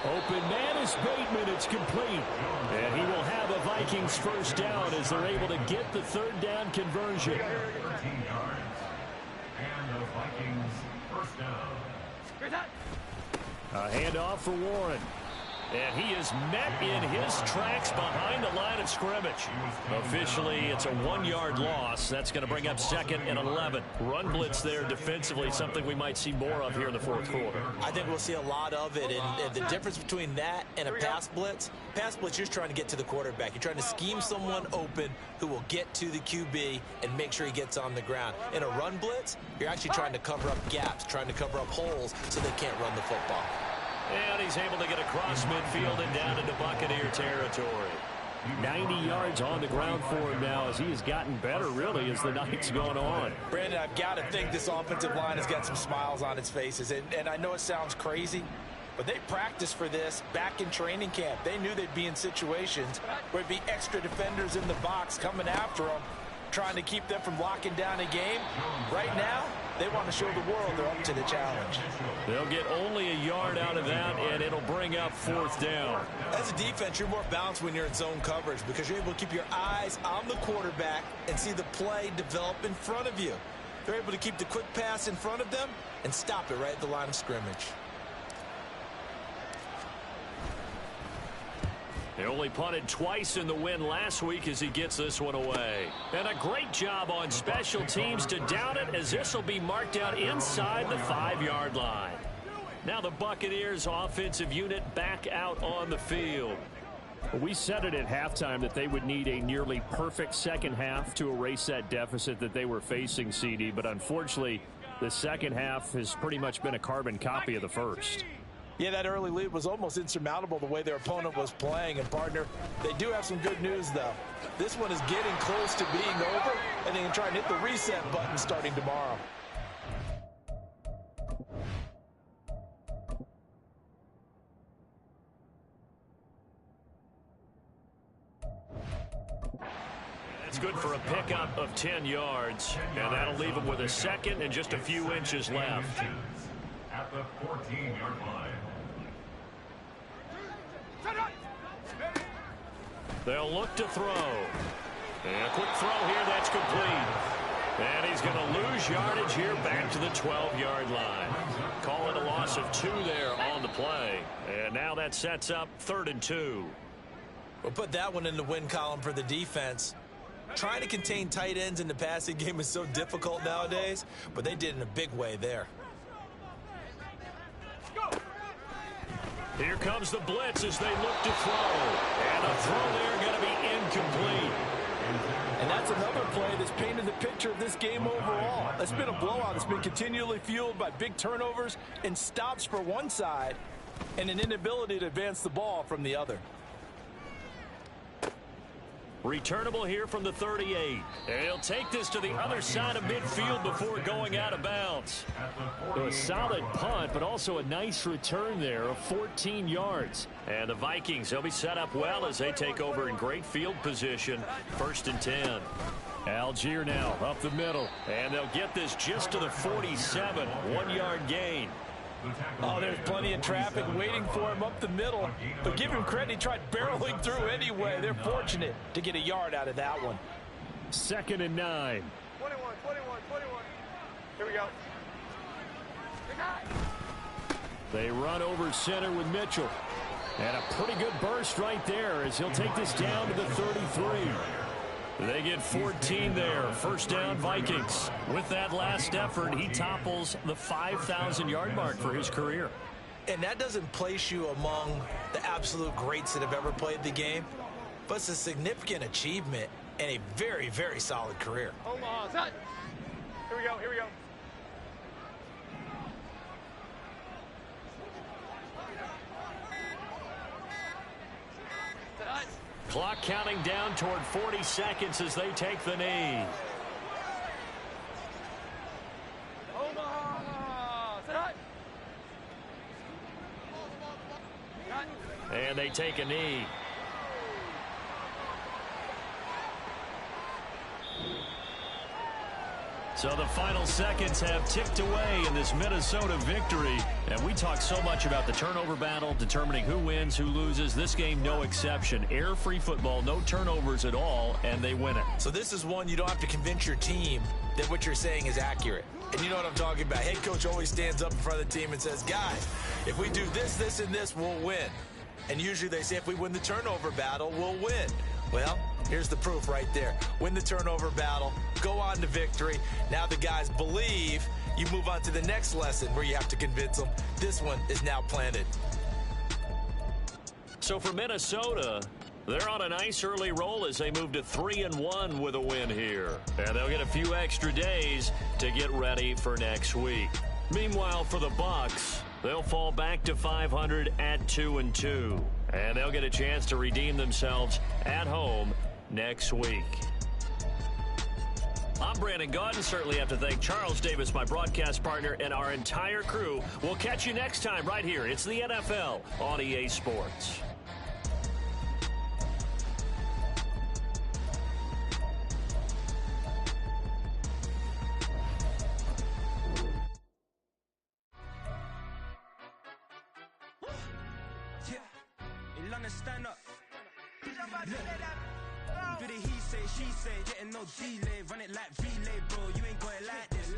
Open man is Bateman. It's complete. And he will have a Vikings first down as they're able to get the 3rd down conversion. 13 yards. And the Vikings first down. A handoff for Warren. And he is met in his tracks behind the line of scrimmage. Officially, it's a 1-yard loss. That's going to bring up 2nd and 11. Run blitz there defensively, something we might see more of here in the fourth quarter. I think we'll see a lot of it. And the difference between that and a pass blitz, you're just trying to get to the quarterback. You're trying to scheme someone open who will get to the QB and make sure he gets on the ground. In a run blitz, you're actually trying to cover up gaps, trying to cover up holes so they can't run the football. And he's able to get across midfield and down into Buccaneer territory. 90 yards on the ground for him now as he has gotten better, really, as the night's gone on. Brandon, I've got to think this offensive line has got some smiles on its faces. And I know it sounds crazy, but they practiced for this back in training camp. They knew they'd be in situations where it'd be extra defenders in the box coming after them, trying to keep them from locking down a game. Right now, they want to show the world they're up to the challenge. They'll get only a yard out of that, and it'll bring up 4th down. As a defense, you're more balanced when you're in zone coverage because you're able to keep your eyes on the quarterback and see the play develop in front of you. They're able to keep the quick pass in front of them and stop it right at the line of scrimmage. They only punted twice in the win last week as he gets this one away. And a great job on special teams to down it as this will be marked out inside the 5-yard line. Now the Buccaneers offensive unit back out on the field. We said it at halftime that they would need a nearly perfect second half to erase that deficit that they were facing, CD. But unfortunately, the second half has pretty much been a carbon copy of the first. Yeah, that early lead was almost insurmountable the way their opponent was playing. And, partner, they do have some good news, though. This one is getting close to being over, and they can try and hit the reset button starting tomorrow. That's good for a pickup of 10 yards, and that'll leave them with a 2nd and just a few inches left. At the 14-yard line. They'll look to throw. And a quick throw here, that's complete. And he's going to lose yardage here back to the 12-yard line. Call it a loss of 2 there on on the play. And now that sets up 3rd and 2. We'll put that one in the win column for the defense. Trying to contain tight ends in the passing game is so difficult nowadays, but they did in a big way there. Here comes the blitz as they look to throw. And the throw there going to be incomplete. And that's another play that's painted the picture of this game overall. It's been a blowout. It's been continually fueled by big turnovers and stops for one side and an inability to advance the ball from the other. Returnable here from the 38. And he'll take this to the other side of midfield before going out of bounds. A solid punt, but also a nice return there of 14 yards. And the Vikings, they'll be set up well as they take over in great field position. 1st and 10. Algier now up the middle. And they'll get this just to the 47. 1-yard gain. Oh, there's plenty of traffic waiting for him up the middle. But give him credit, he tried barreling through anyway. They're fortunate to get a yard out of that one. 2nd and 9. 21. Here we go. They run over center with Mitchell. And a pretty good burst right there as he'll take this down to the 33. They get 14 there. 1st down, Vikings. With that last effort, he topples the 5,000-yard mark for his career. And that doesn't place you among the absolute greats that have ever played the game, but it's a significant achievement and a very, very solid career. Hold on, set. Here we go. Clock counting down toward 40 seconds as they take the knee. Hold on, set. And they take a knee. So the final seconds have ticked away in this Minnesota victory. And we talk so much about the turnover battle, determining who wins, who loses. This game, no exception. Air-free football, no turnovers at all, and they win it. So this is one you don't have to convince your team that what you're saying is accurate. And you know what I'm talking about. Head coach always stands up in front of the team and says, guys, if we do this, this, and this, we'll win. And usually they say if we win the turnover battle, we'll win. Well, here's the proof right there. Win the turnover battle, go on to victory. Now the guys believe. You move on to the next lesson where you have to convince them. This one is now planted. So for Minnesota, they're on a nice early roll as they move to 3-1 with a win here. And they'll get a few extra days to get ready for next week. Meanwhile, for the Bucs, they'll fall back to 500 at 2-2. And they'll get a chance to redeem themselves at home next week. I'm Brandon Gaudin. Certainly have to thank Charles Davis, my broadcast partner, and our entire crew. We'll catch you next time right here. It's the NFL on EA Sports. Stand up. Bit of he say, she say, getting no delay. Run it like relay, bro. You ain't got it like this.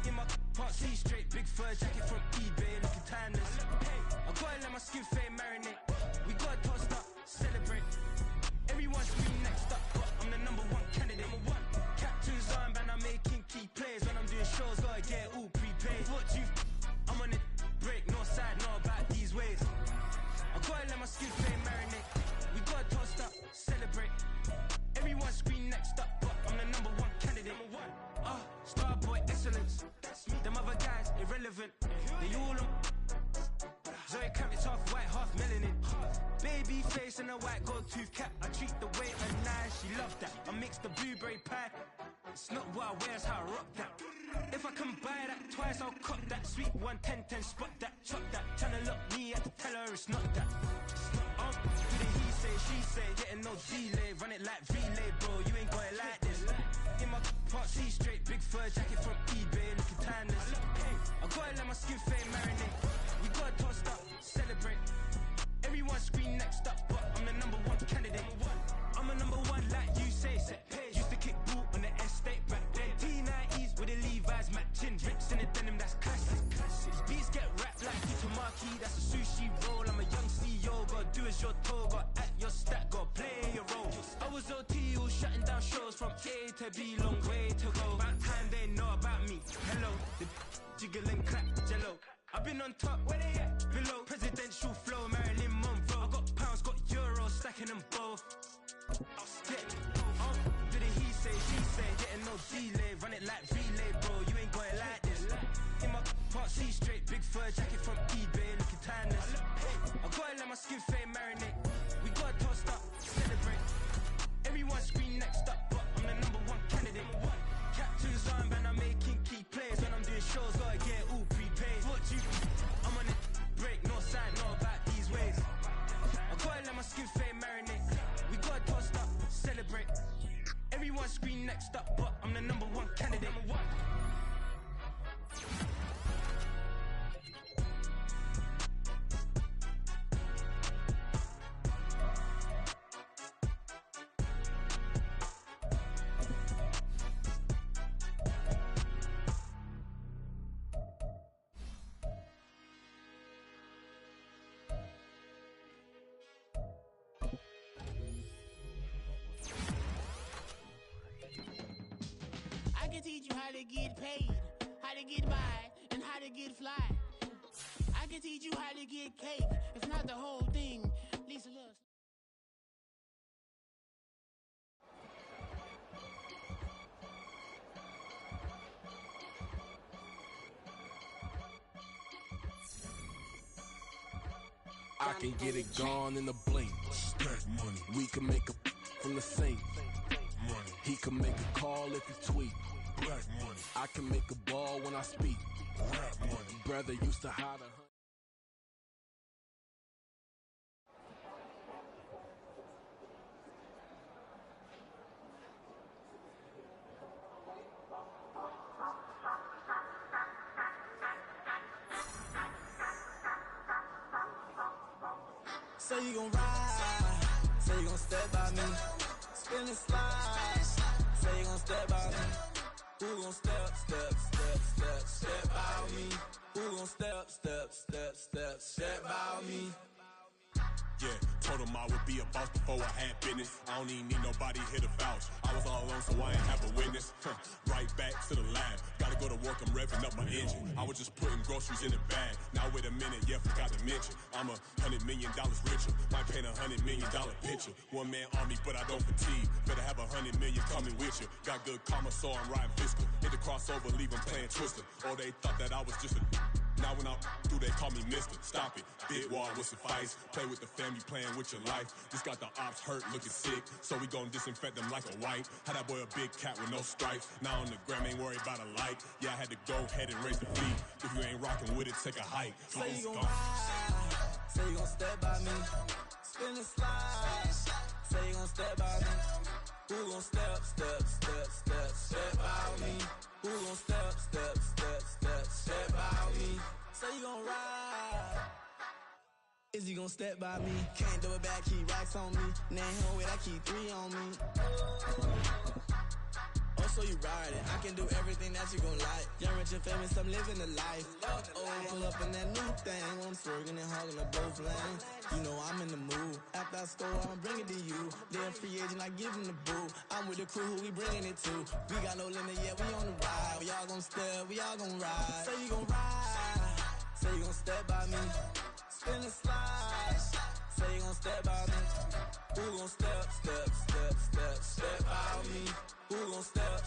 In my can't see straight. Big fur jacket from eBay, looking timeless. I gotta let my skin fade marinate. We gotta toast up, celebrate. Everyone's scream next up, but I'm the #1 candidate. Captain's armband, I'm making key plays. When I'm doing shows, gotta get all prepaid. What you? I'm on it, break, no side, no about these ways. I gotta let my skin fade marinate. We gotta toast up, celebrate. Everyone scream next up, but I'm the #1 candidate. Starboy excellence. Them other guys irrelevant. They all on. Zoe Camp, it's half white, half melanin. Baby face and a white gold tooth cap. I treat the waiter nice, she loved that. I mix the blueberry pie. It's not what I wear, it's how I rock that. If I can buy that twice, I'll cop that. Sweet 110, spot that, chop that. Tryna look me, I have to tell her it's not that. Did he say, she say, getting no delay. Run it like relay, bro, you ain't got it like this. In my can't see straight, big fur jacket from eBay, looking timeless. I gotta let my skin fade marinate. We gotta toast up, celebrate. Everyone scream next up, but I'm the #1 candidate. I'm a #1 like you say. Used to kick ball on the estate back then. T90s with the Levi's matching. Rips in the denim, that's classic. Beats get wrapped like Futamaki, that's a sushi your toga, at your stack, got play your role. I was OT, all shutting down shows from A to B, long way to go. About time they know about me. Hello, the jiggle and crack, jello. I've been on top, where they at? Below, presidential flow, Marilyn Monroe. I got pounds, got euros, stacking them both. Yeah, do the he say, she say, getting no delay, run it like relay, bro. You ain't got it like this. In my part C straight, big fur jacket from eBay, looking timeless. I gotta let my skin fade marinate. We gotta toast up, celebrate. Everyone scream next up, but I'm the #1 candidate. Captain's armband, I'm making key plays. When I'm doing shows, gotta get all prepaid. What you? I'm on it, break, no side, know about these ways. I gotta let my skin fade marinate. We gotta toast up, celebrate. Everyone scream next up, but I'm the #1 candidate. I can teach you how to get paid, how to get by, and how to get fly. I can teach you how to get cake, if not the whole thing. Lisa loves. I can get it gone in a blink. Stack money. We can make a from the sink. Money. He can make a call if he tweet. Black money. I can make a ball when I speak. Rap money. Brother used to hide a Say you gon' ride, say you gon' step by me, spin and slide, say you gon' step by me, who gon' step by me, who gon' step by me. Yeah, told him I would be a boss before I had business. I don't even need nobody here to vouch. I was all alone, so I ain't have a witness. Right back to the lab. Gotta go to work, I'm revving up my engine. I was just putting groceries in the bag. Now wait a minute, yeah, forgot to mention. I'm $100 million richer. Might paint $100 million picture. One man army, but I don't fatigue. Better have 100 million coming with you. Got good karma, so I'm riding fiscal. Hit the crossover, leave them playing Twister. Or they thought that I was just a... Now when I do, they call me mister. Stop it. Big wall will suffice. Play with the family, playing with your life. Just got the ops hurt, looking sick. So we gon' disinfect them like a wipe. Had that boy a big cat with no stripes. Now on the gram, ain't worried about a light. Yeah, I had to go ahead and raise the fleet. If you ain't rocking with it, take a hike. Say you gon' ride, say you gon' step by me, spin and slide. Say you gon' step by me, who gon' step by me, who gon' step by me. Say you gon' ride, is he gon' step by me? Can't do it back, keep racks on me. Now home with I keep 3 on me. Oh, so you riding, I can do everything that you gon' like. Young, rich and famous, I'm living the life. Oh, pull up in that new thing when I'm swerving and hogging the both lanes. You know I'm in the mood. After I score, I'm bringing it to you. They're free agent, I give them the boo. I'm with the crew, who we bringing it to. We got no limit, yeah, we on the ride. We all gon' step, we all gon' ride. Say you gon' ride, say you gon' step by me, spin and slide. Say you gon' step by me, who gon' step by me, who gon' step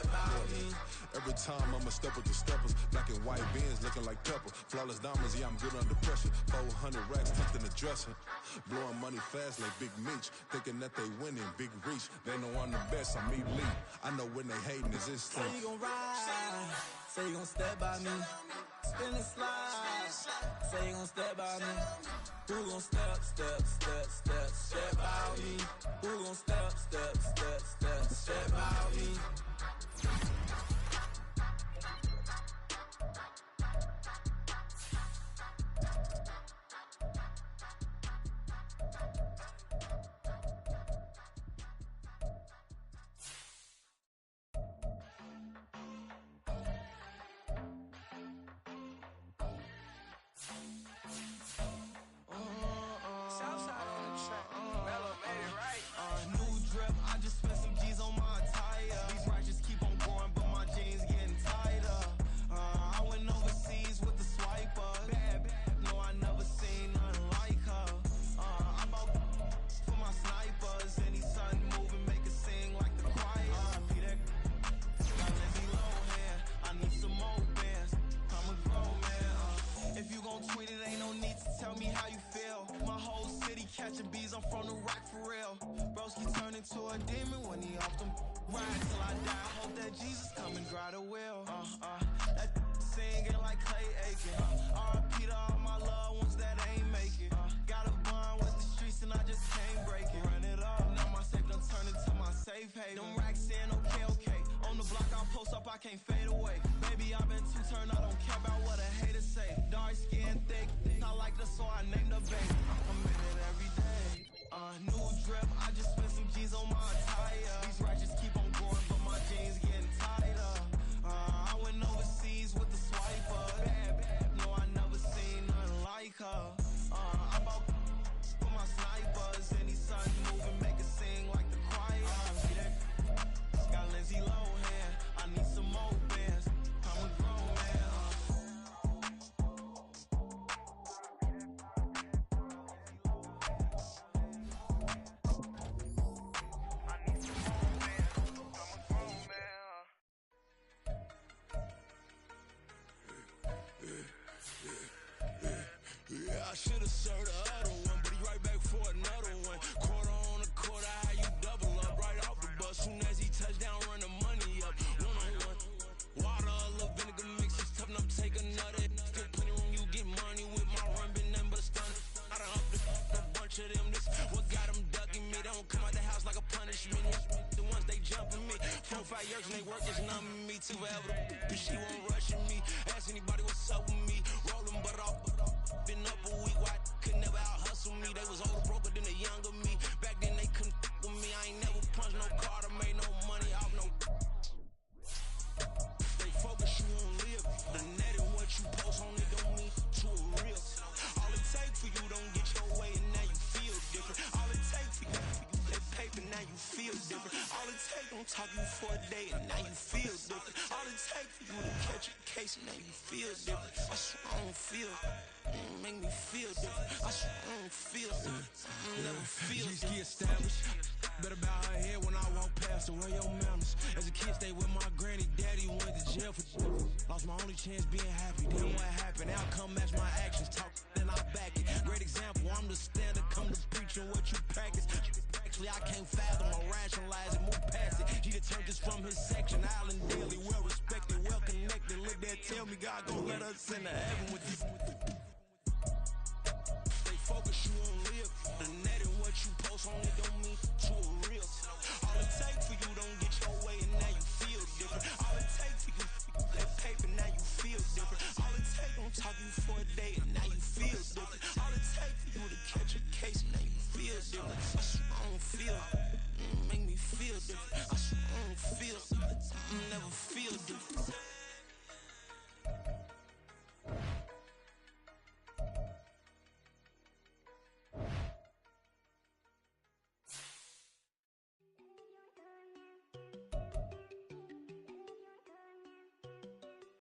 by me. Every time I'ma step with the steppers, black and white Benz looking like pepper. Flawless diamonds, yeah, I'm good under pressure. 400 racks tucked in the dresser. Blowing money fast like Big Meech. Thinking that they winning, big reach. They know I'm the best, I'm elite. I know when they hating is this Say you gon' ride, say you gon' step by me, spin and slide. Say you gon' step by me, who gon' step by me, who gon' step by me. gon' tweet it, ain't no need to tell me how you feel. My whole city catching bees, I'm from the rack for real. Broski turned into a demon when he off them ride till I die. Hope that Jesus come and dry the wheel. That singing like Clay Aiken. R.I.P. to all my loved ones that ain't make it. Got a bond with the streets and I just can't break it. Run it up, now my safe done turn into my safe haven. Them racks in, okay. On the block I post up, I can't fade away. Baby, I've been too turned, I don't care about what a hater say. Dark skin, thick, I like the so I named the baby. I'm in it every day. New drip, I just spent some G's on my attire. These ratchets keep on going, but my jeans getting tighter. I went overseas with the swiper. Bad, no, I never seen nothing like her. I bought for my snipers, and these sons moving, make it sing like the choir. Got Lindsay Lohan, I need some more bands. I'm a grown man. Yeah, I should've served the other one, but he right back for another one. Quarter on a quarter, how you double up right off the bus. Soon as he touch down, run the money up. One-on-one. Water, a little vinegar mix, it's tough enough to take another. Still plenty room, you get money with my run, been nothing but a stun. I done up a bunch of them, this what got them ducking me. They don't come out the house like a punishment. The ones they jumping me. 4 or 5 years and they work is numbing me too forever. She won't rushing me. Ask anybody what's up with me. Rolling but off. Been up a week, why could never out hustle me? They was older, broker than the younger me. Back then they couldn't with me. I ain't never punched no card or made no money off no. Stay focused, you won't live. The net and what you post on it don't mean to a real. All it take for you don't get your way and now you feel different. All it take for you that paper, now you feel different. All it take don't talk you for a day and now you feel different. All it take for you to catch a case and now you feel different. I swear I don't feel. Make me feel different. I swear I don't feel different. Never feel different. G-ski established. Better bow her head when I walk past her. Where your manners? As a kid, stayed with my granny. Daddy went to jail for lost my only chance being happy. Then what happened? Outcome match my actions. Talk, then I back it. Great example. I'm the standard. Come to preaching what you practice. Actually, I can't fathom or rationalize it. Move past it. He determined this from his section. Island daily, well respected, well connected. Look there, tell me God gon' let us into heaven with this. Focus, you won't live. The net and what you post on it don't mean to a real. All it take for you don't get your way and now you feel different. All it take for you that paper, now you feel different. All it take don't talk you for a day and now you feel different. All it take for you to catch a case and now you feel different. I swear I don't feel. Make me feel different. I swear I don't feel. Never feel.